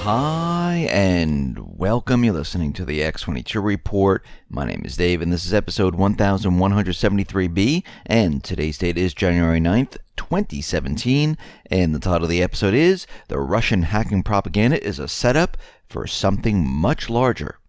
Hi, and welcome. You're listening to the X22 Report. My name is Dave, and this is episode 1173B, and today's date is January 9th, 2017, and the title of the episode is, The Russian Hacking Propaganda is a Setup for Something Much Larger.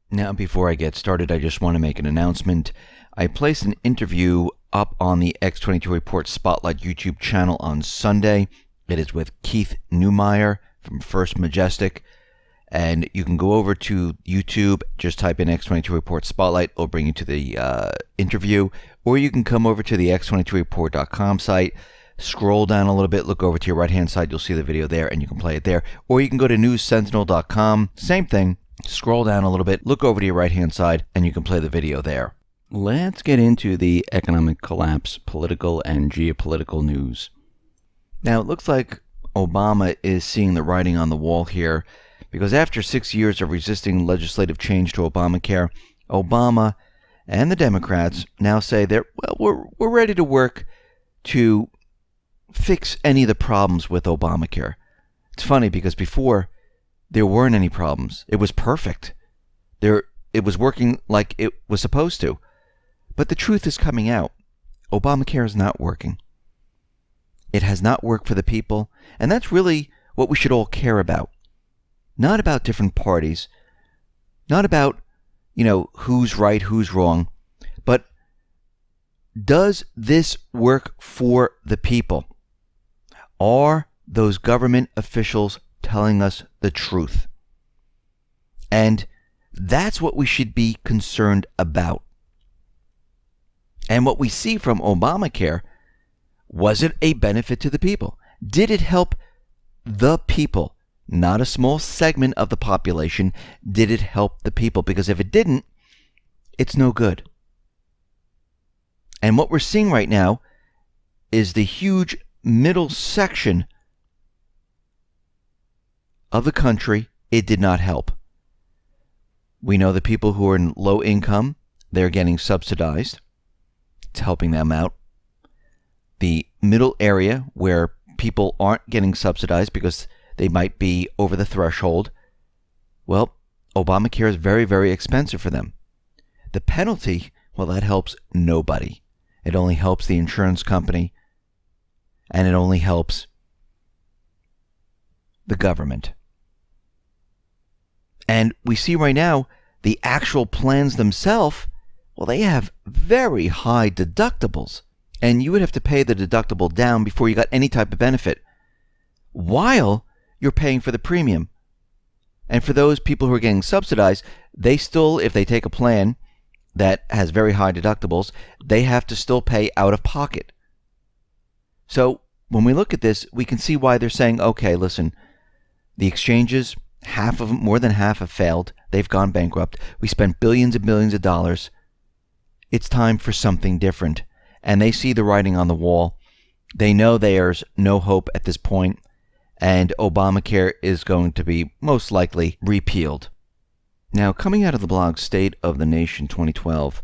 Now, before I get started, I just want to make an announcement. I placed an interview up on the X22 Report Spotlight YouTube channel on Sunday. It is with Keith Neumeyer from First Majestic, and you can go over to YouTube, just type in X22 Report Spotlight, it'll bring you to the interview, or you can come over to the X22Report.com site, scroll down a little bit, look over to your right hand side, you'll see the video there, and you can play it there, or you can go to newssentinel.com, same thing, scroll down a little bit, look over to your right hand side, and you can play the video there. Let's get into the economic collapse, political and geopolitical news. Now, it looks like Obama is seeing the writing on the wall here, because after 6 years of resisting legislative change to Obamacare, Obama and the Democrats now say we're ready to work to fix any of the problems with Obamacare. It's funny because before there weren't any problems. It was perfect. It was working like it was supposed to. But the truth is coming out. Obamacare is not working. It has not worked for the people, and that's really what we should all care about. Not about different parties, not about, who's right, who's wrong, but does this work for the people? Are those government officials telling us the truth? And that's what we should be concerned about. And what we see from Obamacare, was it a benefit to the people? Did it help the people? Not a small segment of the population. Did it help the people? Because if it didn't, it's no good. And what we're seeing right now is the huge middle section of the country. It did not help. We know the people who are in low income, they're getting subsidized. It's helping them out. The middle area where people aren't getting subsidized because they might be over the threshold, well, Obamacare is very, very expensive for them. The penalty, well, that helps nobody. It only helps the insurance company, and it only helps the government. And we see right now the actual plans themselves, well, they have very high deductibles. And you would have to pay the deductible down before you got any type of benefit, while you're paying for the premium. And for those people who are getting subsidized, they still, if they take a plan that has very high deductibles, they have to still pay out of pocket. So when we look at this, we can see why they're saying, okay, listen, the exchanges, half of them, more than half have failed. They've gone bankrupt. We spent billions and billions of dollars. It's time for something different. And they see the writing on the wall. They know there's no hope at this point, and Obamacare is going to be most likely repealed. Now, coming out of the blog State of the Nation 2012,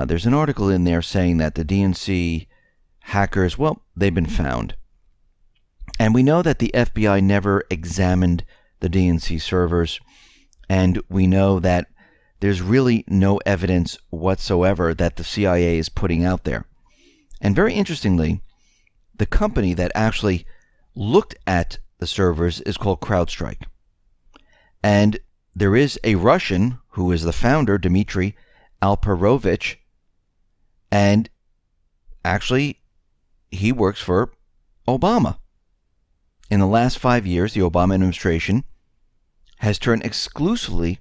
there's an article in there saying that the DNC hackers, well, they've been found. And we know that the FBI never examined the DNC servers, and we know that there's really no evidence whatsoever that the CIA is putting out there. And very interestingly, the company that actually looked at the servers is called CrowdStrike. And there is a Russian who is the founder, Dmitry Alperovich, and actually he works for Obama. In the last 5 years, the Obama administration has turned exclusively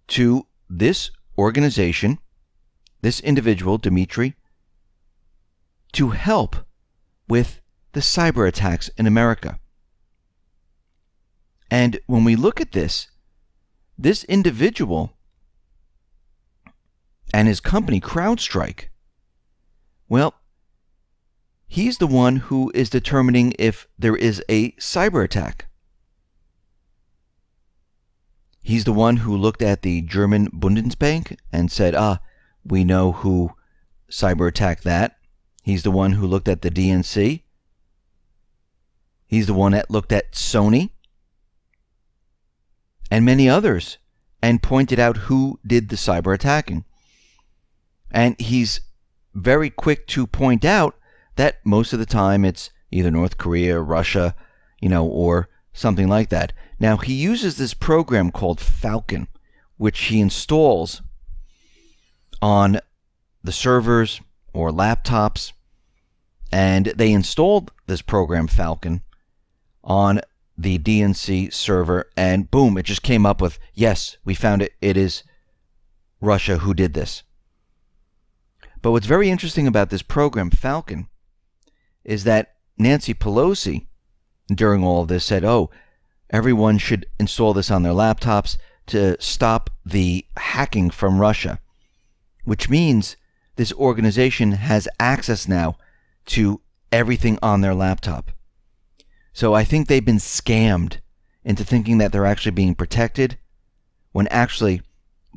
to this organization, this individual, Dmitry, to help with the cyber attacks in America. And when we look at this individual and his company, CrowdStrike, well, he's the one who is determining if there is a cyber attack. He's the one who looked at the German Bundesbank and said, we know who cyber attacked that. He's the one who looked at the DNC. He's the one that looked at Sony. and many others, and pointed out who did the cyber attacking. And he's very quick to point out that most of the time it's either North Korea, Russia, or something like that. Now, he uses this program called Falcon, which he installs on the servers or laptops, and they installed this program Falcon on the DNC server, and boom, it just came up with, yes, we found it. It is Russia who did this. But what's very interesting about this program Falcon is that Nancy Pelosi, during all of this, said, everyone should install this on their laptops to stop the hacking from Russia, which means this organization has access now to everything on their laptop. So I think they've been scammed into thinking that they're actually being protected when actually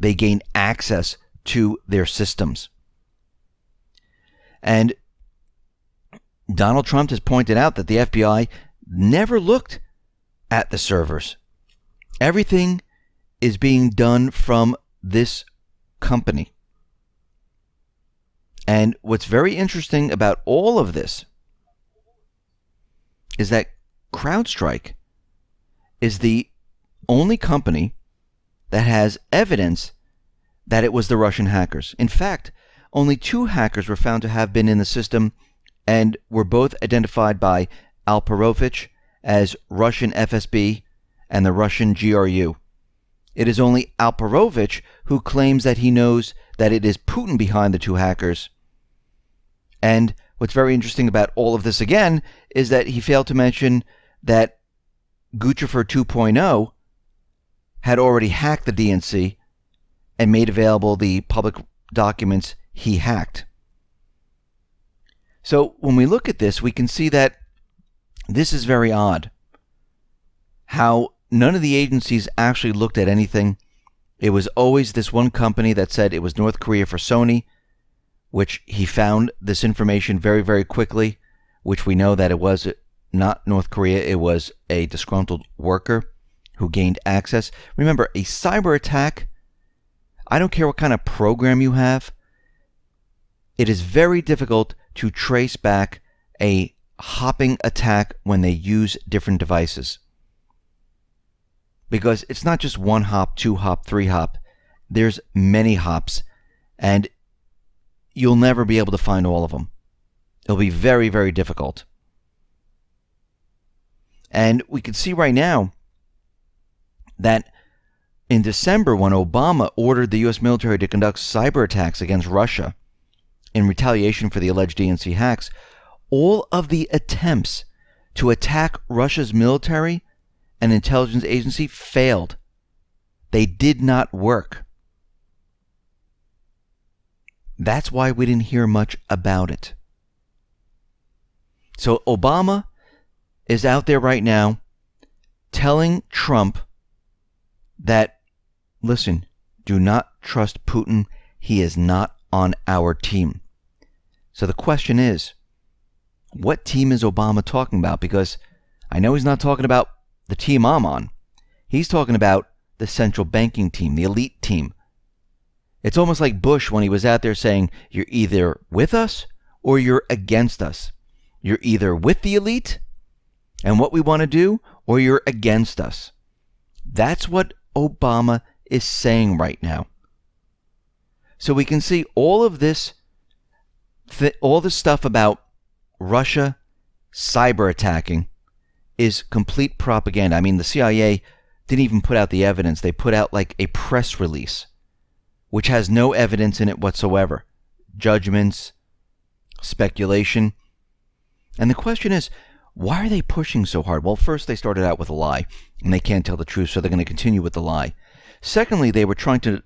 they gain access to their systems. And Donald Trump has pointed out that the FBI never looked at the servers. Everything is being done from this company. And what's very interesting about all of this is that CrowdStrike is the only company that has evidence that it was the Russian hackers. In fact, only 2 hackers were found to have been in the system, and were both identified by Alperovich as Russian FSB and the Russian GRU. It is only Alperovich who claims that he knows that it is Putin behind the 2 hackers. And what's very interesting about all of this again is that he failed to mention that Guccifer 2.0 had already hacked the DNC and made available the public documents he hacked. So when we look at this, we can see that this is very odd. How none of the agencies actually looked at anything. It was always this one company that said it was North Korea for Sony, which he found this information very, very quickly, which we know that it was not North Korea. It was a disgruntled worker who gained access. Remember, a cyber attack, I don't care what kind of program you have, it is very difficult to trace back a hopping attack when they use different devices. Because it's not just 1 hop, 2 hop, 3 hop. There's many hops, and you'll never be able to find all of them. It'll be very, very difficult. And we can see right now that in December, when Obama ordered the U.S. military to conduct cyber attacks against Russia in retaliation for the alleged DNC hacks, all of the attempts to attack Russia's military and intelligence agency failed. They did not work. That's why we didn't hear much about it. So Obama is out there right now telling Trump that, listen, do not trust Putin. He is not on our team. So the question is, what team is Obama talking about? Because I know he's not talking about the team I'm on. He's talking about the central banking team, the elite team. It's almost like Bush when he was out there saying, you're either with us or you're against us. You're either with the elite and what we want to do, or you're against us. That's what Obama is saying right now. So we can see all of this, all the stuff about Russia cyber attacking is complete propaganda. I mean, the CIA didn't even put out the evidence. They put out like a press release, which has no evidence in it whatsoever. Judgments, speculation. And the question is, why are they pushing so hard? Well, first they started out with a lie, and they can't tell the truth, so they're going to continue with the lie. Secondly, they were trying to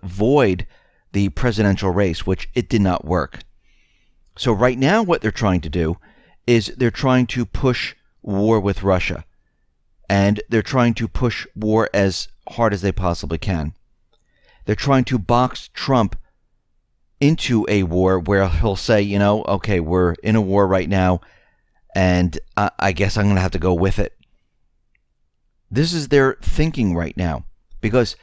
void the presidential race, which it did not work. So right now what they're trying to do is they're trying to push war with Russia. And they're trying to push war as hard as they possibly can. They're trying to box Trump into a war where he'll say, okay, we're in a war right now, and I guess I'm going to have to go with it. This is their thinking right now. because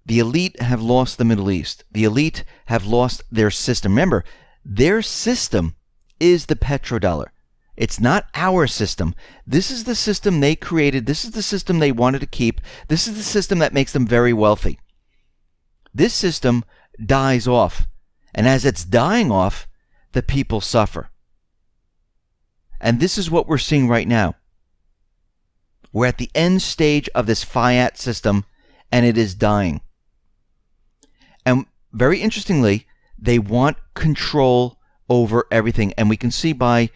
the elite have lost the Middle East. The elite have lost their system. Remember, their system is the petrodollar. It's not our system. This is the system they created. This is the system they wanted to keep. This is the system that makes them very wealthy. This system dies off. And as it's dying off, the people suffer. And this is what we're seeing right now. We're at the end stage of this fiat system, and it is dying. And very interestingly, they want control over everything. And we can see by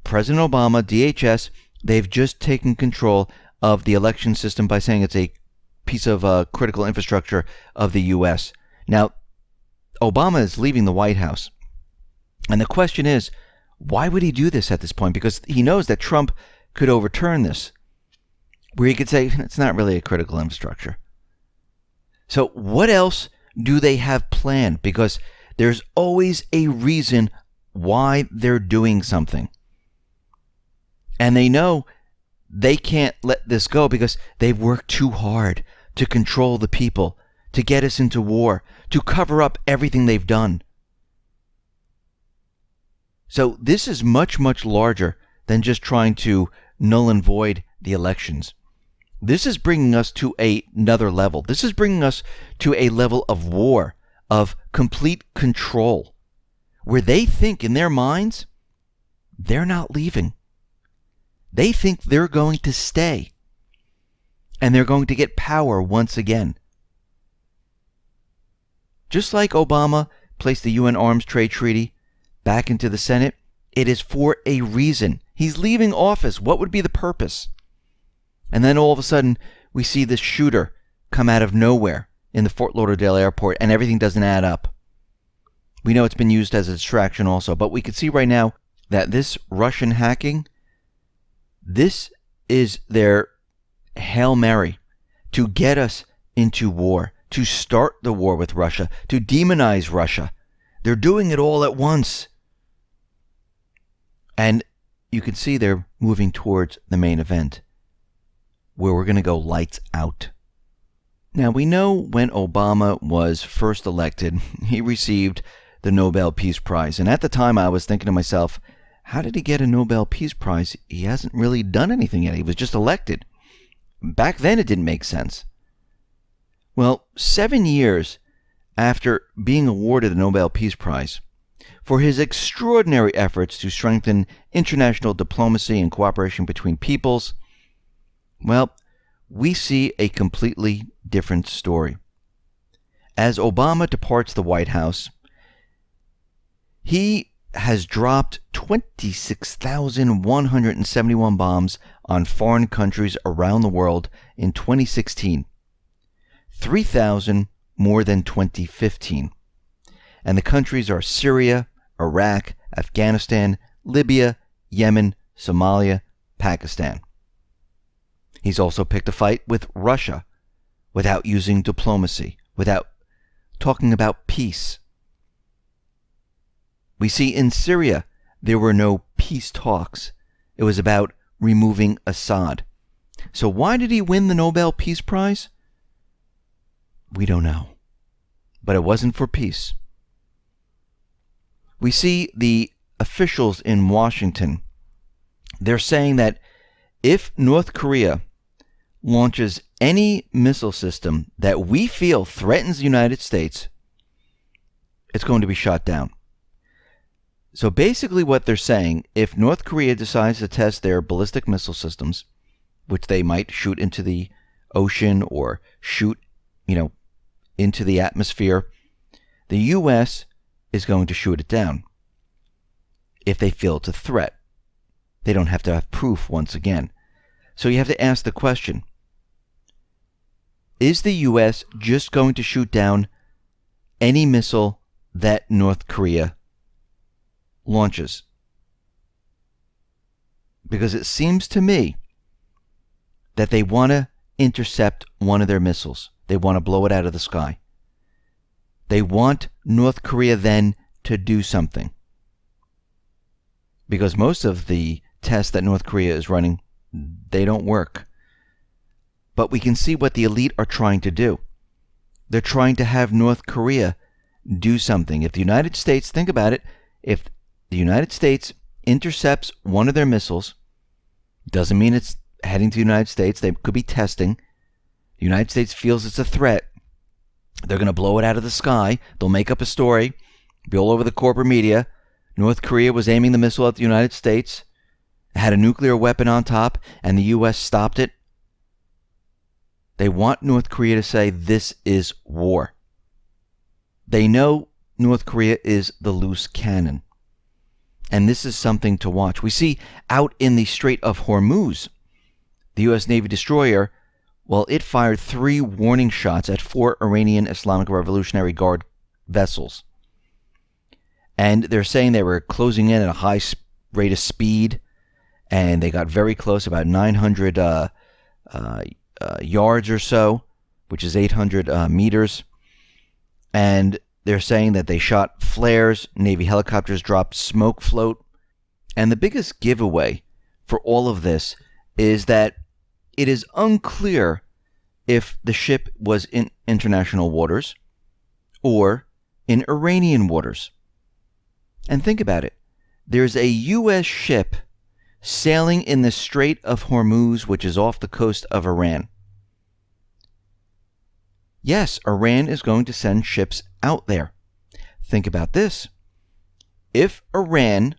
President Obama, DHS, they've just taken control of the election system by saying it's a piece of critical infrastructure of the U.S. Now, Obama is leaving the White House. And the question is, why would he do this at this point? Because he knows that Trump could overturn this, where he could say, it's not really a critical infrastructure. So what else do they have planned? Because there's always a reason why they're doing something. And they know they can't let this go because they've worked too hard to control the people, to get us into war, to cover up everything they've done. So this is much, much larger than just trying to null and void the elections. This is bringing us to another level. This is bringing us to a level of war, of complete control, where they think in their minds, they're not leaving. They think they're going to stay, and they're going to get power once again. Just like Obama placed the UN Arms Trade Treaty back into the Senate, it is for a reason. He's leaving office. What would be the purpose? And then all of a sudden, we see this shooter come out of nowhere in the Fort Lauderdale airport, and everything doesn't add up. We know it's been used as a distraction also, but we can see right now that this Russian hacking, this is their Hail Mary to get us into war, to start the war with Russia, to demonize Russia. They're doing it all at once. And you can see they're moving towards the main event, where we're going to go lights out. Now, we know when Obama was first elected, he received the Nobel Peace Prize. And at the time, I was thinking to myself, how did he get a Nobel Peace Prize? He hasn't really done anything yet. He was just elected. Back then, it didn't make sense. Well, 7 years after being awarded the Nobel Peace Prize for his extraordinary efforts to strengthen international diplomacy and cooperation between peoples, well, we see a completely different story. As Obama departs the White House, he has dropped 26,171 bombs on foreign countries around the world in 2016, 3,000 more than 2015. And the countries are Syria, Iraq, Afghanistan, Libya, Yemen, Somalia, Pakistan. He's also picked a fight with Russia without using diplomacy, without talking about peace. We see in Syria there were no peace talks. It was about removing Assad. So why did he win the Nobel Peace Prize? We don't know. But it wasn't for peace. We see the officials in Washington. They're saying that if North Korea launches any missile system that we feel threatens the United States, it's going to be shot down. So basically what they're saying, if North Korea decides to test their ballistic missile systems, which they might shoot into the ocean or shoot, into the atmosphere, the U.S. is going to shoot it down. If they feel it's a threat, they don't have to have proof once again. So you have to ask the question, is the U.S. just going to shoot down any missile that North Korea launches? Because it seems to me that they want to intercept one of their missiles. They want to blow it out of the sky. They want North Korea then to do something. Because most of the tests that North Korea is running, they don't work. But we can see what the elite are trying to do. They're trying to have North Korea do something. If the United States, think about it, if the United States intercepts one of their missiles, doesn't mean it's heading to the United States. They could be testing. The United States feels it's a threat. They're going to blow it out of the sky. They'll make up a story, be all over the corporate media. North Korea was aiming the missile at the United States, had a nuclear weapon on top, and the U.S. stopped it. They want North Korea to say this is war. They know North Korea is the loose cannon. And this is something to watch. We see out in the Strait of Hormuz, the U.S. Navy destroyer, well, it fired 3 warning shots at 4 Iranian Islamic Revolutionary Guard vessels. And they're saying they were closing in at a high rate of speed, and they got very close, about 900 yards or so, which is 800 meters. And they're saying that they shot flares, Navy helicopters dropped smoke float. And the biggest giveaway for all of this is that it is unclear if the ship was in international waters or in Iranian waters. And think about it. There's a U.S. ship sailing in the Strait of Hormuz, which is off the coast of Iran. Yes, Iran is going to send ships out there. Think about this. If Iran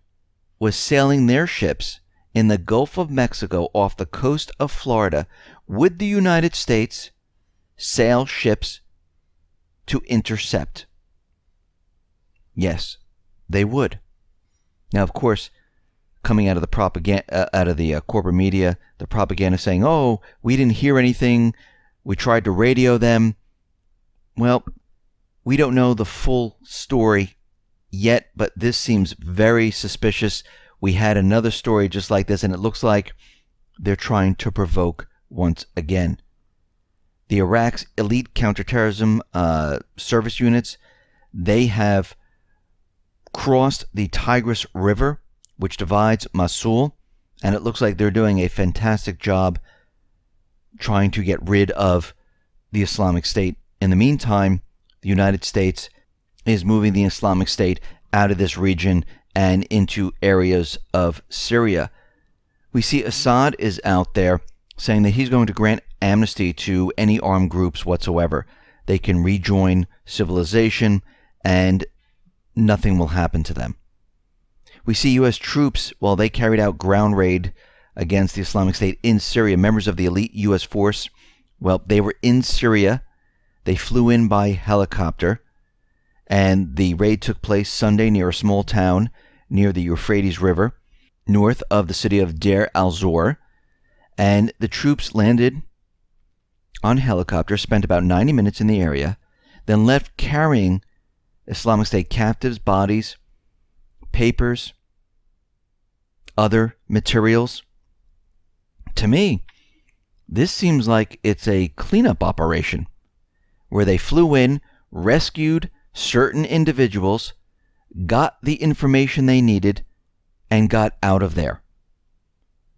was sailing their ships in the Gulf of Mexico off the coast of Florida, would the United States sail ships to intercept? Yes, they would. Now, of course, coming out of the propaganda, out of the corporate media, the propaganda saying, "Oh, we didn't hear anything. We tried to radio them." Well, we don't know the full story yet, but this seems very suspicious. We had another story just like this, and it looks like they're trying to provoke once again. The Iraq's elite counterterrorism service units, they have crossed the Tigris River, which divides Mosul, and it looks like they're doing a fantastic job trying to get rid of the Islamic State. In the meantime, the United States is moving the Islamic State out of this region and into areas of Syria. We see Assad is out there saying that he's going to grant amnesty to any armed groups whatsoever. They can rejoin civilization and nothing will happen to them. We see U.S. troops, well, they carried out ground raid against the Islamic State in Syria. Members of the elite U.S. force, well, they were in Syria. They flew in by helicopter, and the raid took place Sunday near a small town near the Euphrates River, north of the city of Deir al-Zor. And the troops landed on helicopter, spent about 90 minutes in the area, then left carrying Islamic State captives' bodies, papers, other materials. To me, this seems like it's a cleanup operation where they flew in, rescued certain individuals, got the information they needed, and got out of there.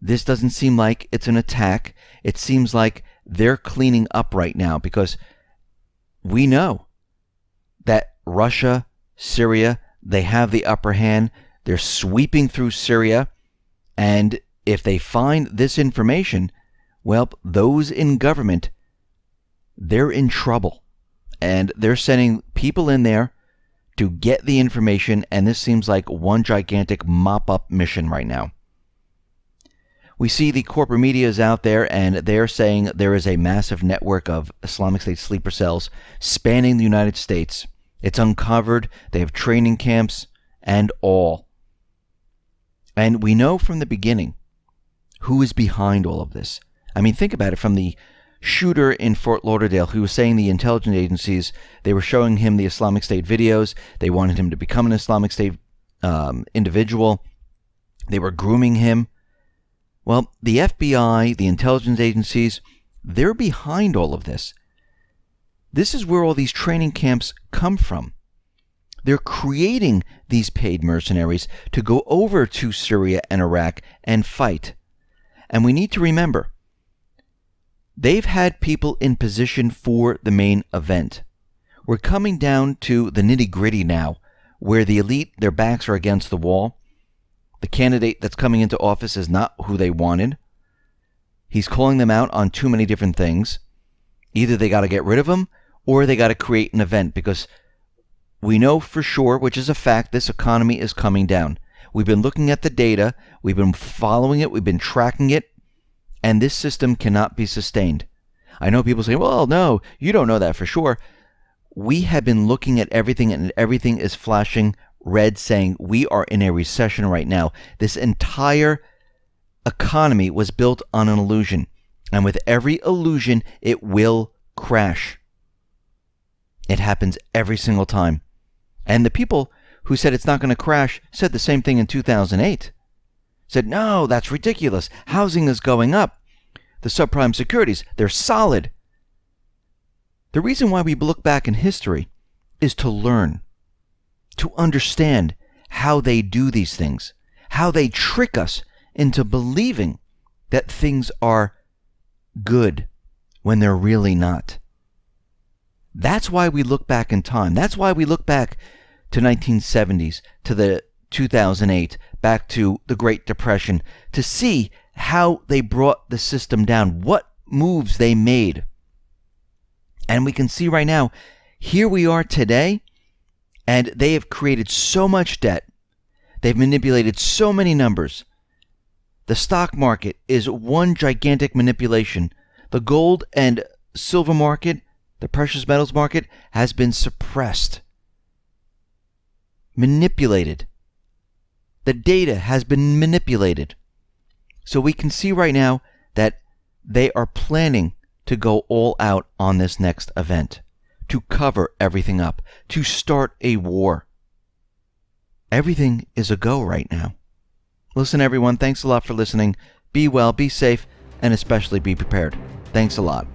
This doesn't seem like it's an attack. It seems like they're cleaning up right now, because we know that Russia, Syria, they have the upper hand. They're sweeping through Syria, and if they find this information, well, those in government, they're in trouble. And they're sending people in there to get the information, and this seems like one gigantic mop-up mission right now. We see the corporate media is out there, and they're saying there is a massive network of Islamic State sleeper cells spanning the United States. It's uncovered. They have training camps and all. And we know from the beginning who is behind all of this. I mean, think about it. From the shooter in Fort Lauderdale, who was saying the intelligence agencies, they were showing him the Islamic State videos. They wanted him to become an Islamic State individual. They were grooming him. Well, the FBI, the intelligence agencies, they're behind all of this. This is where all these training camps come from. They're creating these paid mercenaries to go over to Syria and Iraq and fight. And we need to remember, They've had people in position for the main event. We're coming down to the nitty-gritty now, where the elite, their backs are against the wall. The candidate that's coming into office is not who they wanted. He's calling them out on too many different things. Either they got to get rid of him, or they got to create an event, because we know for sure, which is a fact, this economy is coming down. We've been looking at the data, we've been following it, we've been tracking it, and this system cannot be sustained. I know people say, well, no, you don't know that for sure. We have been looking at everything, and everything is flashing red, saying we are in a recession right now. This entire economy was built on an illusion, and with every illusion, it will crash. It happens every single time. And the people who said it's not going to crash said the same thing in 2008. Said, no, that's ridiculous. Housing is going up. The subprime securities, they're solid. The reason why we look back in history is to learn, to understand how they do these things, how they trick us into believing that things are good when they're really not. That's why we look back in time. That's why we look back to 1970s, to the 2008, back to the Great Depression, to see how they brought the system down, what moves they made. And we can see right now, here we are today, and they have created so much debt. They've manipulated so many numbers. The stock market is one gigantic manipulation. The gold and silver market, the precious metals market, has been suppressed, manipulated. The data has been manipulated. So we can see right now that they are planning to go all out on this next event, to cover everything up, to start a war. Everything is a go right now. Listen, everyone, thanks a lot for listening. Be well, be safe, and especially be prepared. Thanks a lot.